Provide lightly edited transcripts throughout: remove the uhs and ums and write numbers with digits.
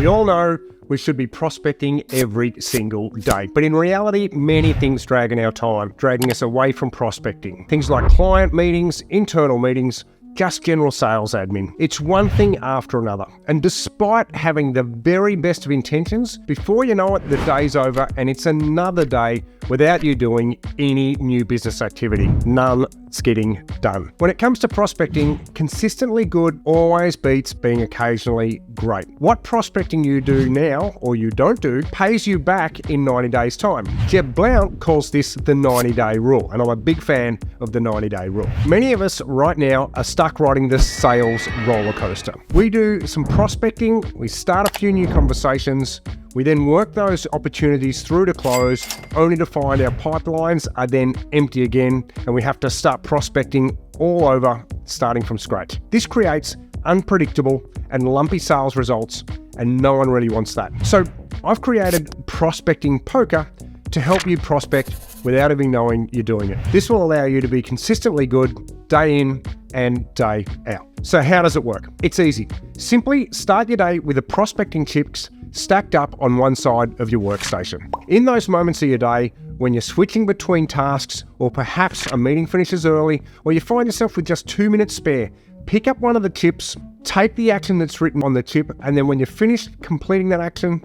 We all know we should be prospecting every single day, but in reality, many things drag in our time, dragging us away from prospecting. Things like client meetings, internal meetings, just general sales admin. It's one thing after another. And despite having the very best of intentions, before you know it, the day's over and it's another day without you doing any new business activity. None's getting done. When it comes to prospecting, consistently good always beats being occasionally great. What prospecting you do now, or you don't do, pays you back in 90 days' time. Jeb Blount calls this the 90-day rule, and I'm a big fan of the 90-day rule. Many of us right now are stuck riding the sales roller coaster. We do some prospecting, we start a few new conversations, we then work those opportunities through to close, only to find our pipelines are then empty again, and we have to start prospecting all over, starting from scratch. This creates unpredictable and lumpy sales results, and no one really wants that. So I've created Prospecting Poker to help you prospect without even knowing you're doing it. This will allow you to be consistently good day in and day out. So how does it work? It's easy. Simply start your day with the prospecting chips stacked up on one side of your workstation. In those moments of your day when you're switching between tasks, or perhaps a meeting finishes early, or you find yourself with just 2 minutes spare, pick up one of the chips, take the action that's written on the chip, and then when you're finished completing that action,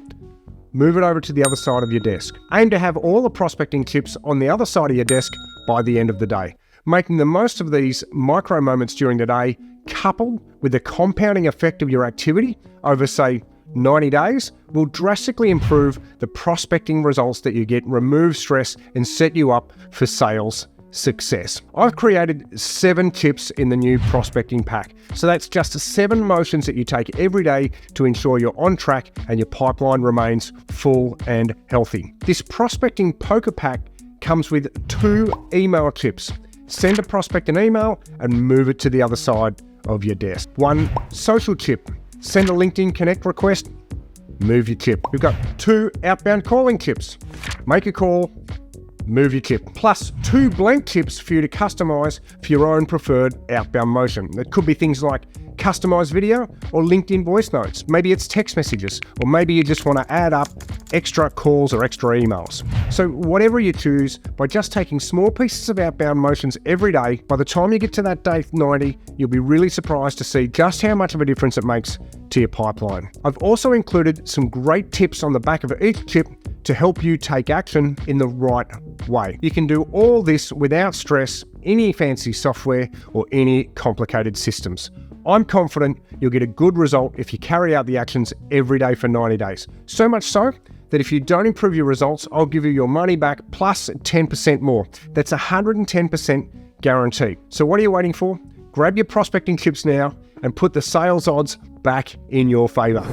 move it over to the other side of your desk. Aim to have all the prospecting chips on the other side of your desk by the end of the day. Making the most of these micro moments during the day, coupled with the compounding effect of your activity over, say, 90 days, will drastically improve the prospecting results that you get, remove stress, and set you up for sales success. I've created 7 tips in the new prospecting pack. So that's just 7 motions that you take every day to ensure you're on track and your pipeline remains full and healthy. This prospecting poker pack comes with 2 email tips. Send a prospect an email and move it to the other side of your desk. 1 social tip. Send a LinkedIn Connect request, move your tip. We've got 2 outbound calling tips. Make a call, move your tip. Plus 2 blank tips for you to customize for your own preferred outbound motion. It could be things like customized video or LinkedIn voice notes. Maybe it's text messages, or maybe you just want to add up extra calls or extra emails. So whatever you choose, by just taking small pieces of outbound motions every day, by the time you get to that day 90, you'll be really surprised to see just how much of a difference it makes to your pipeline. I've also included some great tips on the back of each tip to help you take action in the right way. You can do all this without stress, any fancy software, or any complicated systems. I'm confident you'll get a good result if you carry out the actions every day for 90 days. So much so that if you don't improve your results, I'll give you your money back plus 10% more. That's 110% guarantee. So what are you waiting for? Grab your prospecting chips now and put the sales odds back in your favor.